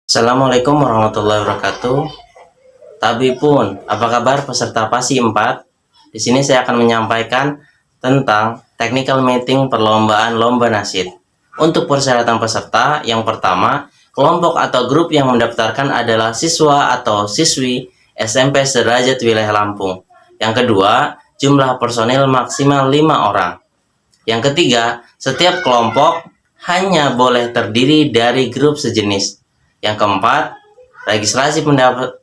Assalamualaikum warahmatullahi wabarakatuh. Tabipun, apa kabar peserta PASI 4? Di sini saya akan menyampaikan tentang technical meeting perlombaan lomba nasyid. Untuk persyaratan peserta, yang pertama, kelompok atau grup yang mendaftarkan adalah siswa atau siswi SMP sederajat wilayah Lampung. Yang kedua, jumlah personil maksimal 5 orang. Yang ketiga, setiap kelompok hanya boleh terdiri dari grup sejenis. Yang keempat, registrasi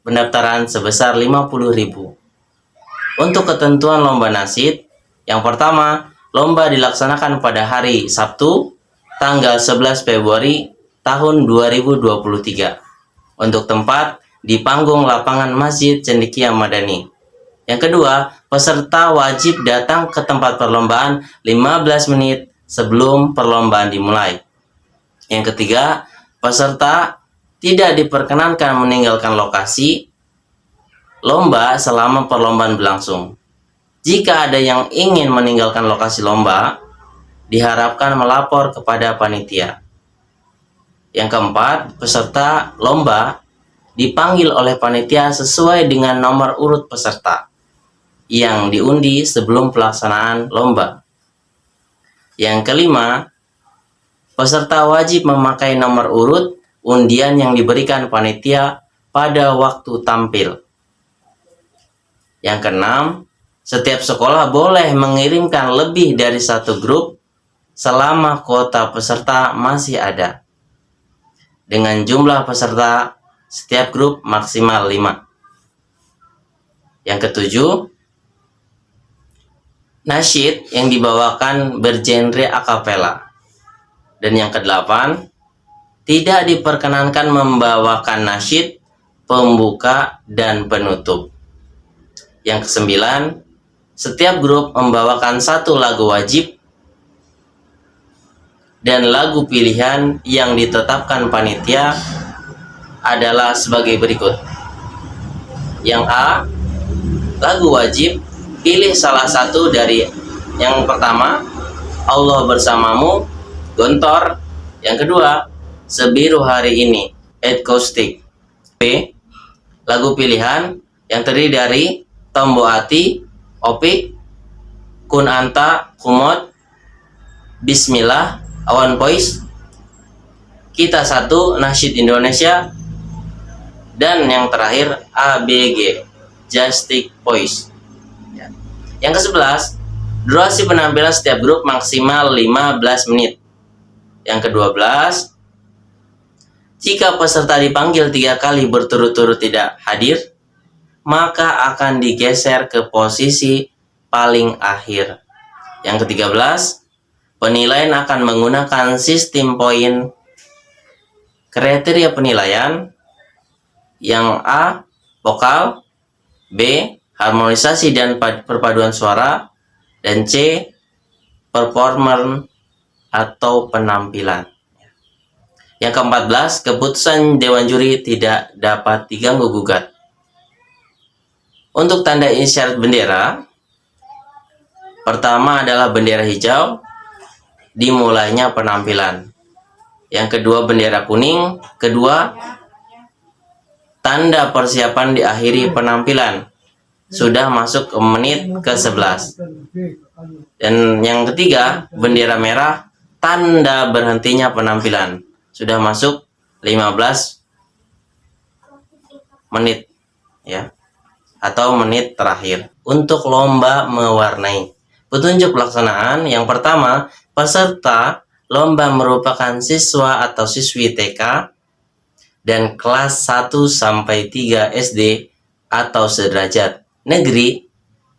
pendaftaran sebesar 50.000. Untuk ketentuan lomba nasyid, yang pertama, lomba dilaksanakan pada hari Sabtu, tanggal 11 Februari tahun 2023. Untuk tempat, di panggung lapangan Masjid Cendekia Madani. Yang kedua, peserta wajib datang ke tempat perlombaan 15 menit sebelum perlombaan dimulai. Yang ketiga, peserta tidak diperkenankan meninggalkan lokasi lomba selama perlombaan berlangsung. Jika ada yang ingin meninggalkan lokasi lomba, diharapkan melapor kepada panitia. Yang keempat, peserta lomba dipanggil oleh panitia sesuai dengan nomor urut peserta yang diundi sebelum pelaksanaan lomba. Yang kelima, peserta wajib memakai nomor urut undian yang diberikan panitia pada waktu tampil. Yang keenam, setiap sekolah boleh mengirimkan lebih dari satu grup selama kuota peserta masih ada. Dengan jumlah peserta setiap grup maksimal 5. Yang ketujuh, nasyid yang dibawakan bergenre akapela. Dan yang kedelapan, tidak diperkenankan membawakan nasyid, pembuka, dan penutup. Yang kesembilan, setiap grup membawakan satu lagu wajib dan lagu pilihan yang ditetapkan panitia adalah sebagai berikut. Yang A, lagu wajib, pilih salah satu dari yang pertama, Allah Bersamamu, Gontor. Yang kedua, Sebiru Hari Ini, Ed Caustic. B, lagu pilihan yang terdiri dari Tombo Ati, Opik, Kun Anta, Kumot, Bismillah, Awan Pois, Kita Satu, Nasyid Indonesia, dan yang terakhir ABG, Justic Pois. Yang ke-11, durasi penampilan setiap grup maksimal 15 menit. Yang ke-12, jika peserta dipanggil 3 kali berturut-turut tidak hadir, maka akan digeser ke posisi paling akhir. Yang ke-13, penilaian akan menggunakan sistem poin. Kriteria penilaian yang A, vokal, B, harmonisasi dan perpaduan suara, dan C, performer atau penampilan. Yang ke-14, keputusan Dewan Juri tidak dapat diganggu gugat. Untuk tanda isyarat bendera, pertama adalah bendera hijau, dimulainya penampilan. Yang kedua bendera kuning, kedua tanda persiapan diakhiri penampilan, sudah masuk ke menit ke-11. Dan yang ketiga bendera merah, tanda berhentinya penampilan, sudah masuk 15 menit ya, atau menit terakhir. Untuk lomba mewarnai. Petunjuk pelaksanaan yang pertama, peserta lomba merupakan siswa atau siswi TK dan kelas 1 sampai 3 SD atau sederajat, negeri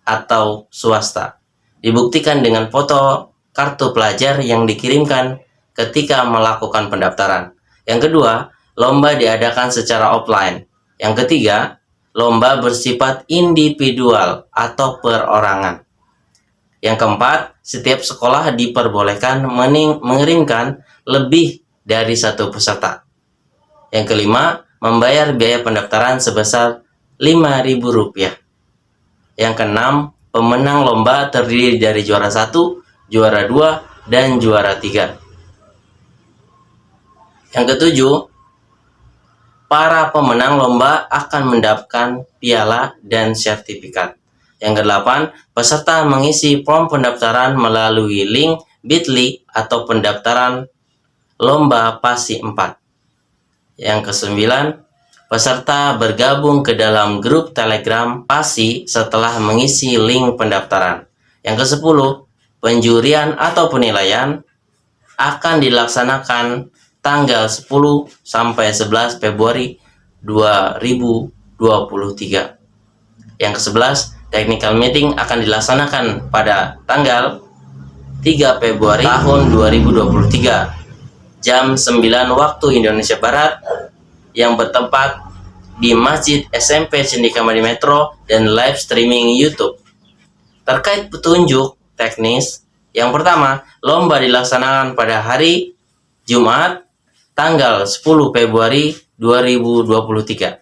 atau swasta. Dibuktikan dengan foto kartu pelajar yang dikirimkan ketika melakukan pendaftaran. Yang kedua, lomba diadakan secara offline. Yang ketiga, lomba bersifat individual atau perorangan. Yang keempat, setiap sekolah diperbolehkan mengirimkan lebih dari satu peserta. Yang kelima, membayar biaya pendaftaran sebesar Rp5.000. Yang keenam, pemenang lomba terdiri dari juara 1, juara 2, dan juara 3. Yang ketujuh, para pemenang lomba akan mendapatkan piala dan sertifikat. Yang kedelapan, peserta mengisi form pendaftaran melalui link bit.ly atau pendaftaran lomba PASI 4. Yang kesembilan, peserta bergabung ke dalam grup Telegram PASI setelah mengisi link pendaftaran. Yang kesepuluh, penjurian atau penilaian akan dilaksanakan tanggal 10 sampai 11 Februari 2023. Yang ke-11, technical meeting akan dilaksanakan pada tanggal 3 Februari tahun 2023 jam 9 waktu Indonesia Barat yang bertempat di Masjid SMP Cendekiamadani Metro dan live streaming YouTube. Terkait petunjuk teknis, yang pertama, lomba dilaksanakan pada hari Jumat tanggal 10 Februari 2023.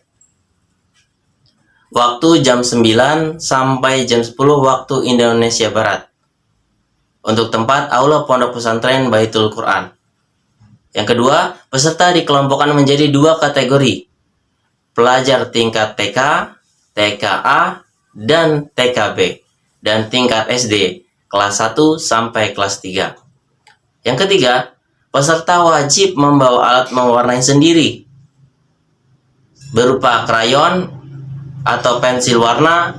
Waktu jam 9 sampai jam 10 waktu Indonesia Barat. Untuk tempat aula Pondok Pesantren Baitul Quran. Yang kedua, peserta dikelompokkan menjadi dua kategori. Pelajar tingkat TK, TKA, dan TKB. Dan tingkat SD, kelas 1 sampai kelas 3. Yang ketiga, peserta wajib membawa alat mewarnai sendiri. Berupa krayon atau pensil warna,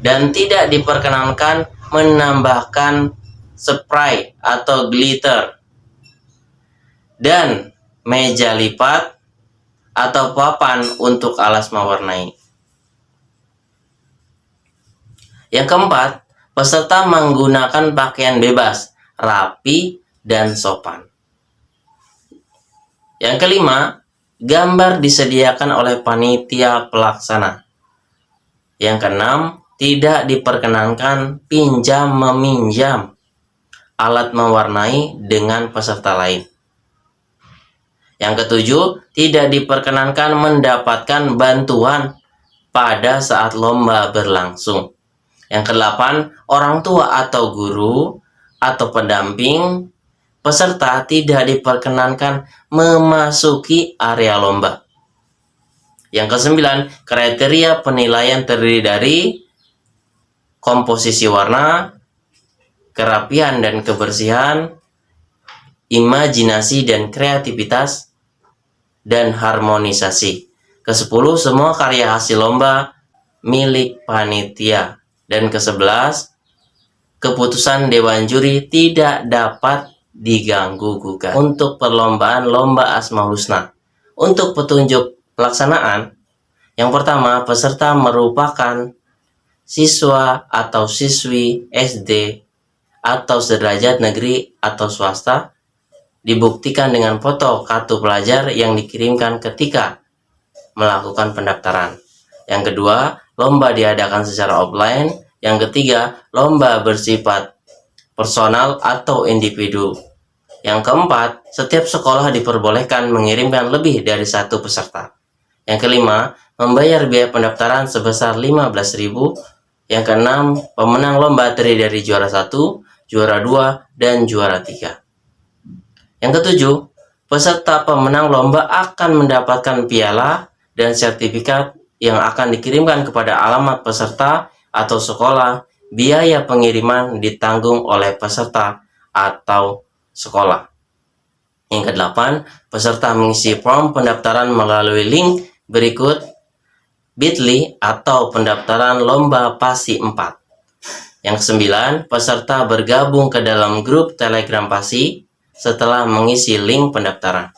dan tidak diperkenankan menambahkan spray atau glitter, dan meja lipat atau papan untuk alas mewarnai. Yang keempat, peserta menggunakan pakaian bebas, rapi, dan sopan. Yang kelima, gambar disediakan oleh panitia pelaksana. Yang keenam, tidak diperkenankan pinjam-meminjam alat mewarnai dengan peserta lain. Yang ketujuh, tidak diperkenankan mendapatkan bantuan pada saat lomba berlangsung. Yang kedelapan, orang tua atau guru atau pendamping peserta tidak diperkenankan memasuki area lomba. Yang kesembilan, kriteria penilaian terdiri dari komposisi warna, kerapian dan kebersihan, imajinasi dan kreativitas, dan harmonisasi. Ke-10, semua karya hasil lomba milik panitia. Dan ke-11, keputusan Dewan Juri tidak dapat diganggu-gugat. Untuk perlombaan Lomba Asmaul Husna. Untuk petunjuk pelaksanaan, yang pertama, peserta merupakan siswa atau siswi SD atau sederajat negeri atau swasta, dibuktikan dengan foto kartu pelajar yang dikirimkan ketika melakukan pendaftaran. Yang kedua, lomba diadakan secara offline. Yang ketiga, lomba bersifat personal atau individu. Yang keempat, setiap sekolah diperbolehkan mengirimkan lebih dari satu peserta. Yang kelima, membayar biaya pendaftaran sebesar 15.000. Yang keenam, pemenang lomba terdiri dari juara 1, juara 2, dan juara 3. Yang ketujuh, peserta pemenang lomba akan mendapatkan piala dan sertifikat yang akan dikirimkan kepada alamat peserta atau sekolah. Biaya pengiriman ditanggung oleh peserta atau sekolah. Yang kedelapan, peserta mengisi form pendaftaran melalui link berikut bit.ly atau pendaftaran lomba PASI 4. Yang kesembilan, peserta bergabung ke dalam grup Telegram PASI setelah mengisi link pendaftaran.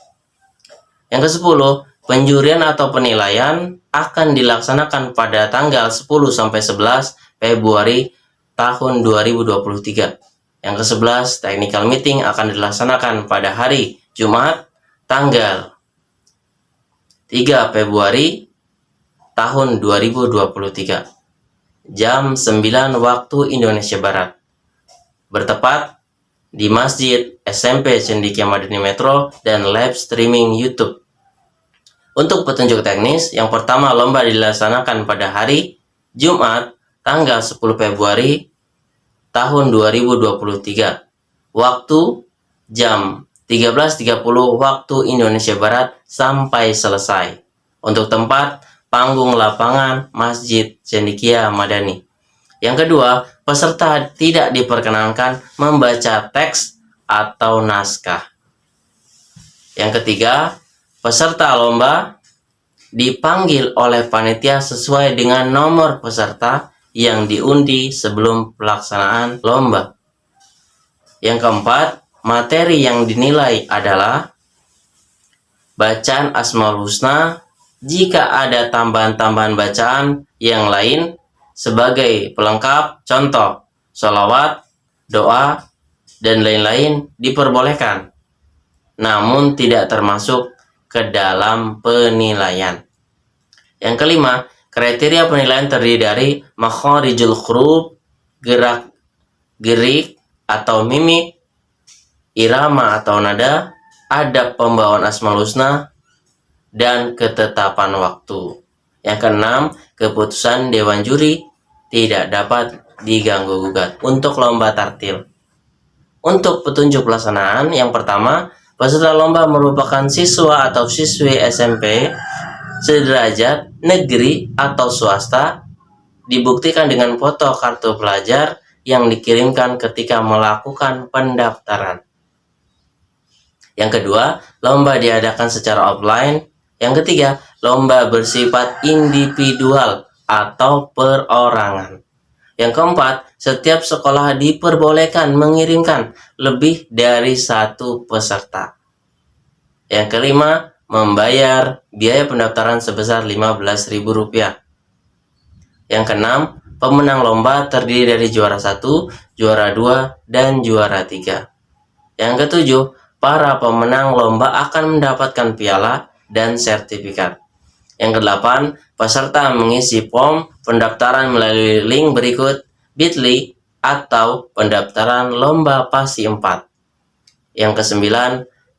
Yang ke-10, penjurian atau penilaian akan dilaksanakan pada tanggal 10 sampai 11 Februari tahun 2023. Yang ke-11, technical meeting akan dilaksanakan pada hari Jumat tanggal 3 Februari tahun 2023 jam 9 waktu Indonesia Barat, bertepat di Masjid SMP Cendekiamadani Metro dan live streaming YouTube. Untuk petunjuk teknis, yang pertama, lomba dilaksanakan pada hari Jumat tanggal 10 Februari tahun 2023. Waktu jam 13.30 waktu Indonesia Barat sampai selesai. Untuk tempat, panggung lapangan Masjid Cendekia Madani. Yang kedua, peserta tidak diperkenankan membaca teks atau naskah. Yang ketiga, peserta lomba dipanggil oleh panitia sesuai dengan nomor peserta yang diundi sebelum pelaksanaan lomba. Yang keempat, materi yang dinilai adalah bacaan Asmaul Husna. Jika ada tambahan-tambahan bacaan yang lain sebagai pelengkap, contoh sholawat, doa, dan lain-lain diperbolehkan, namun tidak termasuk ke dalam penilaian. Yang kelima, kriteria penilaian terdiri dari makharijul huruf, gerak-gerik atau mimik, irama atau nada, adab pembawaan Asmaul Husna, dan ketetapan waktu. Yang keenam, keputusan Dewan Juri tidak dapat diganggu-gugat. Untuk lomba tartil. Untuk petunjuk pelaksanaan, yang pertama, peserta lomba merupakan siswa atau siswi SMP sederajat negeri atau swasta, dibuktikan dengan foto kartu pelajar yang dikirimkan ketika melakukan pendaftaran. Yang kedua, lomba diadakan secara offline. Yang ketiga, lomba bersifat individual atau perorangan. Yang keempat, setiap sekolah diperbolehkan mengirimkan lebih dari satu peserta. Yang kelima, membayar biaya pendaftaran sebesar Rp15.000. Yang keenam, pemenang lomba terdiri dari juara 1, juara 2, dan juara 3. Yang ketujuh, para pemenang lomba akan mendapatkan piala dan sertifikat. Yang kedelapan, peserta mengisi form pendaftaran melalui link berikut bit.ly atau pendaftaran lomba PASI 4. Yang kesembilan,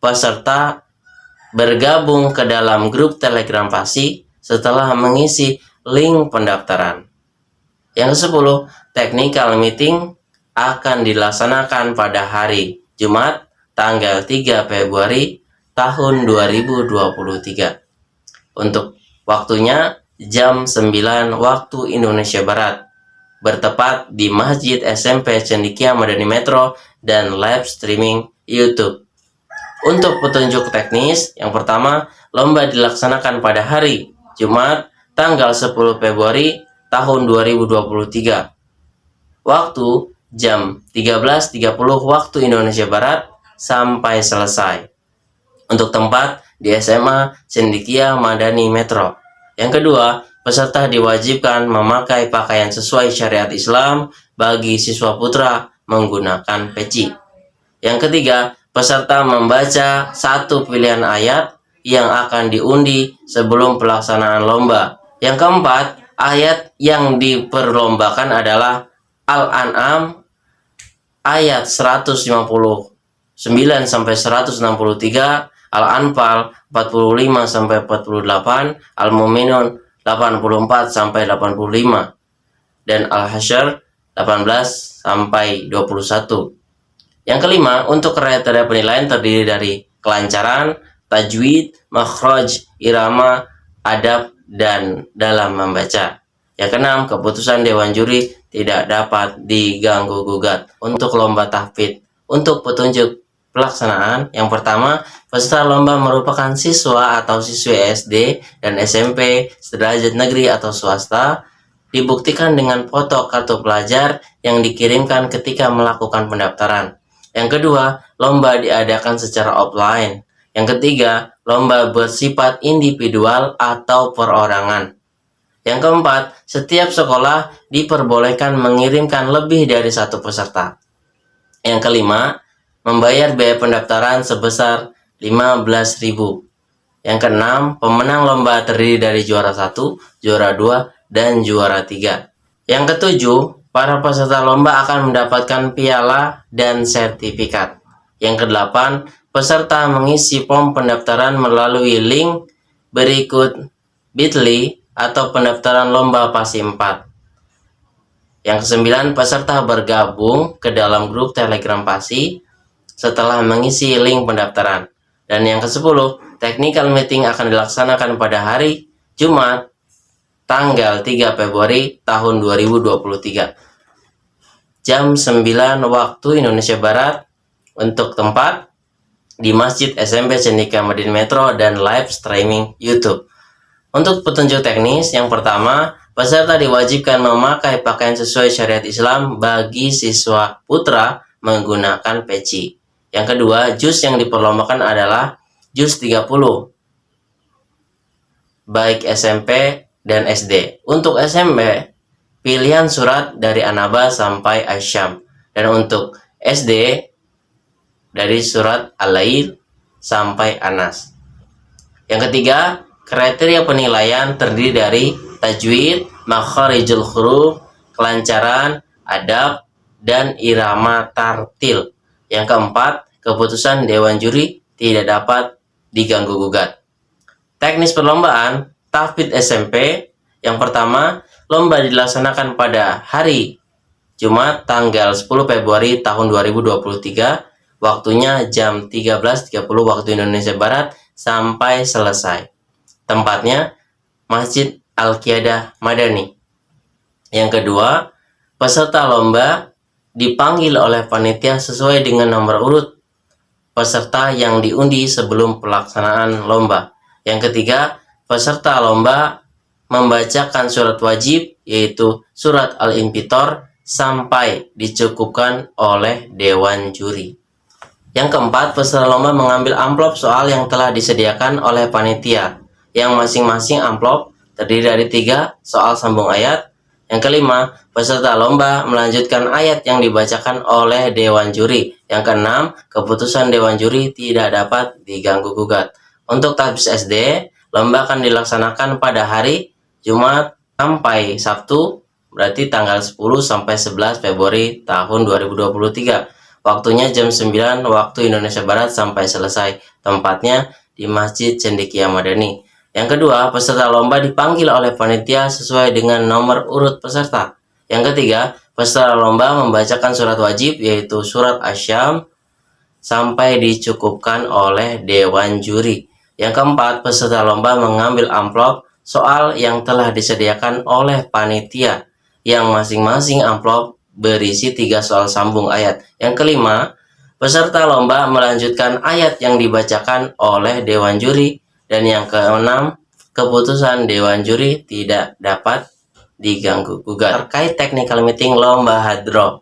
peserta bergabung ke dalam grup Telegram PASI setelah mengisi link pendaftaran. Yang kesepuluh, technical meeting akan dilaksanakan pada hari Jumat tanggal 3 Februari tahun 2023. Untuk waktunya jam 9 waktu Indonesia Barat, bertepat di Masjid SMP Cendekia Madani Metro dan live streaming YouTube. Untuk petunjuk teknis, yang pertama, lomba dilaksanakan pada hari Jumat tanggal 10 Februari tahun 2023. Waktu jam 13.30 waktu Indonesia Barat sampai selesai. Untuk tempat di SMA Cendekia Madani Metro. Yang kedua, peserta diwajibkan memakai pakaian sesuai syariat Islam bagi siswa putra menggunakan peci. Yang ketiga, peserta membaca satu pilihan ayat yang akan diundi sebelum pelaksanaan lomba. Yang keempat, ayat yang diperlombakan adalah Al-An'am ayat 159 sampai 163, Al-Anfal 45 sampai 48, Al-Mu'minun 84 sampai 85, dan Al-Hasyr 18 sampai 21. Yang kelima, untuk kriteria penilaian terdiri dari kelancaran, tajwid, makhraj, irama, adab, dan dalam membaca. Yang keenam, keputusan Dewan Juri tidak dapat diganggu-gugat. Untuk lomba tahfidz, untuk petunjuk pelaksanaan, yang pertama, peserta lomba merupakan siswa atau siswi SD dan SMP sederajat negeri atau swasta, dibuktikan dengan foto kartu pelajar yang dikirimkan ketika melakukan pendaftaran. Yang kedua, lomba diadakan secara offline. Yang ketiga, lomba bersifat individual atau perorangan. Yang keempat, setiap sekolah diperbolehkan mengirimkan lebih dari satu peserta. Yang kelima, membayar biaya pendaftaran sebesar Rp15.000. Yang keenam, pemenang lomba terdiri dari juara 1, juara 2, dan juara 3. Yang ketujuh, para peserta lomba akan mendapatkan piala dan sertifikat. Yang kedelapan, peserta mengisi form pendaftaran melalui link berikut bit.ly atau pendaftaran lomba PASI 4. Yang kesembilan, peserta bergabung ke dalam grup Telegram PASI setelah mengisi link pendaftaran. Dan yang ke-10, technical meeting akan dilaksanakan pada hari Jumat tanggal 3 Februari tahun 2023. Jam 9 waktu Indonesia Barat untuk tempat di Masjid SMP Cendekia Madin Metro dan live streaming YouTube. Untuk petunjuk teknis, yang pertama, peserta diwajibkan memakai pakaian sesuai syariat Islam bagi siswa putra menggunakan peci. Yang kedua, juz yang diperlombakan adalah juz 30, baik SMP dan SD. Untuk SMP, pilihan surat dari An-Naba sampai Asyam. Dan untuk SD, dari surat Al-Lail sampai Anas. Yang ketiga, kriteria penilaian terdiri dari tajwid, makharijul huruf, kelancaran, adab, dan irama tartil. Yang keempat, keputusan Dewan Juri tidak dapat diganggu-gugat. Teknis perlombaan tahfidz SMP. Yang pertama, lomba dilaksanakan pada hari Jumat tanggal 10 Februari tahun 2023, waktunya jam 13.30 waktu Indonesia Barat sampai selesai. Tempatnya Masjid Al-Qiyadah Madani. Yang kedua, peserta lomba dipanggil oleh panitia sesuai dengan nomor urut peserta yang diundi sebelum pelaksanaan lomba. Yang ketiga, peserta lomba membacakan surat wajib, yaitu surat Al-Infitor, sampai dicukupkan oleh Dewan Juri. Yang keempat, peserta lomba mengambil amplop soal yang telah disediakan oleh panitia, yang masing-masing amplop terdiri dari 3 soal sambung ayat. Yang kelima, peserta lomba melanjutkan ayat yang dibacakan oleh Dewan Juri. Yang keenam, keputusan Dewan Juri tidak dapat diganggu-gugat. Untuk tahfidz SD, lomba akan dilaksanakan pada hari Jumat sampai Sabtu, berarti tanggal 10 sampai 11 Februari tahun 2023. Waktunya jam 9 waktu Indonesia Barat sampai selesai. Tempatnya di Masjid Cendekia Madani. Yang kedua, peserta lomba dipanggil oleh panitia sesuai dengan nomor urut peserta. Yang ketiga, peserta lomba membacakan surat wajib, yaitu surat Asyam, sampai dicukupkan oleh Dewan Juri. Yang keempat, peserta lomba mengambil amplop soal yang telah disediakan oleh panitia, yang masing-masing amplop berisi 3 soal sambung ayat. Yang kelima, peserta lomba melanjutkan ayat yang dibacakan oleh Dewan Juri. Dan yang keenam, keputusan Dewan Juri tidak dapat diganggu-gugat. Terkait technical meeting lomba hadroh.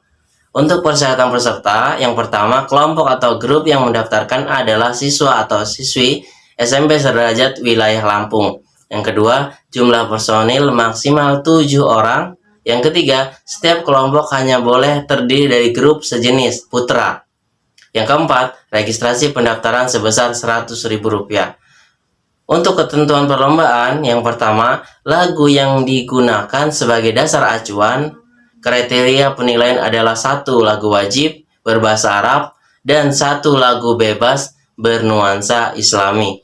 Untuk persyaratan peserta, yang pertama, kelompok atau grup yang mendaftarkan adalah siswa atau siswi SMP sederajat wilayah Lampung. Yang kedua, jumlah personil maksimal 7 orang. Yang ketiga, setiap kelompok hanya boleh terdiri dari grup sejenis putra. Yang keempat, registrasi pendaftaran sebesar Rp100.000. Untuk ketentuan perlombaan, yang pertama, lagu yang digunakan sebagai dasar acuan, kriteria penilaian adalah 1 lagu wajib berbahasa Arab dan 1 lagu bebas bernuansa Islami.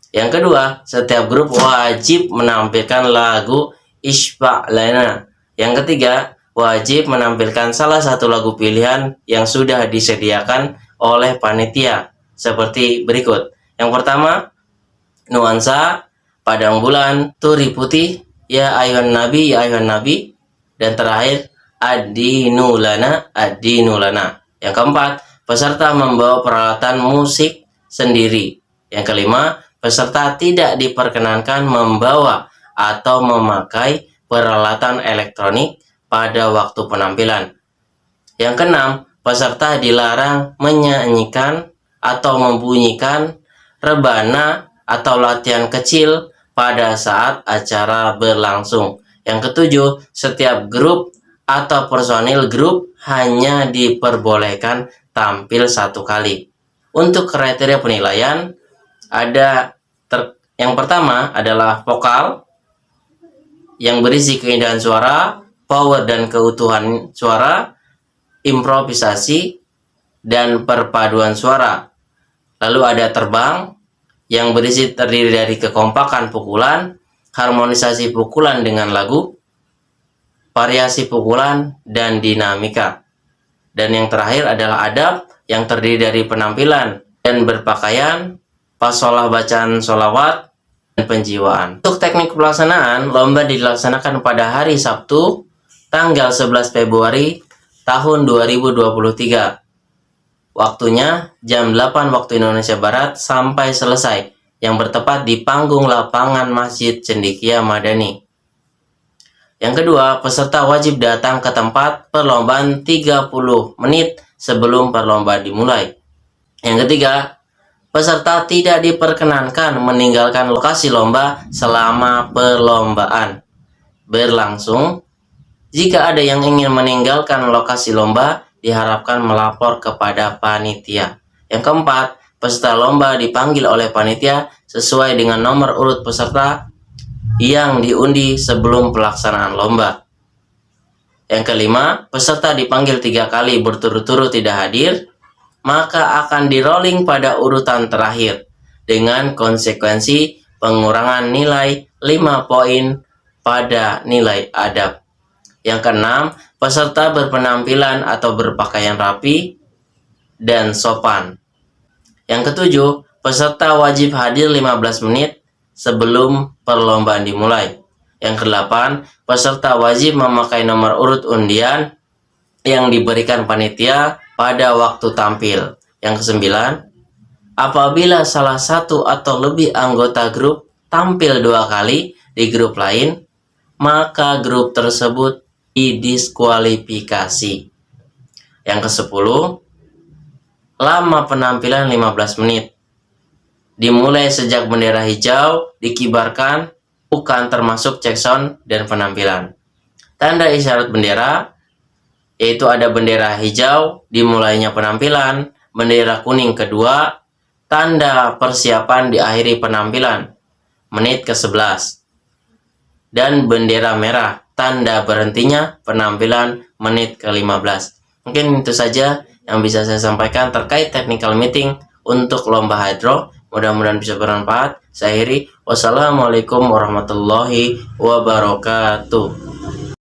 Yang kedua, setiap grup wajib menampilkan lagu Ishfa' Lana. Yang ketiga, wajib menampilkan salah satu lagu pilihan yang sudah disediakan oleh panitia, seperti berikut. Yang pertama, Nuansa, Padang Bulan, Turi Putih, Ya Ayuhan Nabi, Ya Ayuhan Nabi, dan terakhir Ad-Dinu Lana, Ad-Dinu Lana. Yang keempat, peserta membawa peralatan musik sendiri. Yang kelima, peserta tidak diperkenankan membawa atau memakai peralatan elektronik pada waktu penampilan. Yang keenam, peserta dilarang menyanyikan atau membunyikan rebana atau latihan kecil pada saat acara berlangsung. Yang ketujuh, setiap grup atau personil grup hanya diperbolehkan tampil 1 kali. Untuk kriteria penilaian, ada yang pertama adalah vokal yang berisi keindahan suara, power dan keutuhan suara, improvisasi, dan perpaduan suara. Lalu ada terbang yang terdiri dari kekompakan pukulan, harmonisasi pukulan dengan lagu, variasi pukulan, dan dinamika. Dan yang terakhir adalah adab yang terdiri dari penampilan dan berpakaian, pasolah bacaan sholawat, dan penjiwaan. Untuk teknik pelaksanaan, lomba dilaksanakan pada hari Sabtu, tanggal 11 Februari tahun 2023. Waktunya jam 8 waktu Indonesia Barat sampai selesai, yang bertepat di panggung lapangan Masjid Cendekia Madani. Yang kedua, peserta wajib datang ke tempat perlombaan 30 menit sebelum perlombaan dimulai. Yang ketiga, peserta tidak diperkenankan meninggalkan lokasi lomba selama perlombaan berlangsung. Jika ada yang ingin meninggalkan lokasi lomba, diharapkan melapor kepada panitia. Yang keempat, peserta lomba dipanggil oleh panitia sesuai dengan nomor urut peserta yang diundi sebelum pelaksanaan lomba. Yang kelima, peserta dipanggil 3 kali berturut-turut tidak hadir, maka akan di-rolling pada urutan terakhir dengan konsekuensi pengurangan nilai 5 poin pada nilai adab. Yang keenam, peserta berpenampilan atau berpakaian rapi dan sopan. Yang ketujuh, peserta wajib hadir 15 menit sebelum perlombaan dimulai. Yang kedelapan, peserta wajib memakai nomor urut undian yang diberikan panitia pada waktu tampil. Yang kesembilan, apabila salah satu atau lebih anggota grup tampil 2 kali di grup lain, maka grup tersebut didiskualifikasi. Yang ke-10, lama penampilan 15 menit. Dimulai sejak bendera hijau dikibarkan, bukan termasuk cek sound dan penampilan. Tanda isyarat bendera, yaitu ada bendera hijau dimulainya penampilan, bendera kuning kedua, tanda persiapan diakhiri penampilan, menit ke-11. Dan bendera merah, tanda berhentinya penampilan, menit ke-15. Mungkin itu saja yang bisa saya sampaikan terkait technical meeting untuk lomba hydro. Mudah-mudahan bisa bermanfaat. Saya akhiri. Wassalamualaikum warahmatullahi wabarakatuh.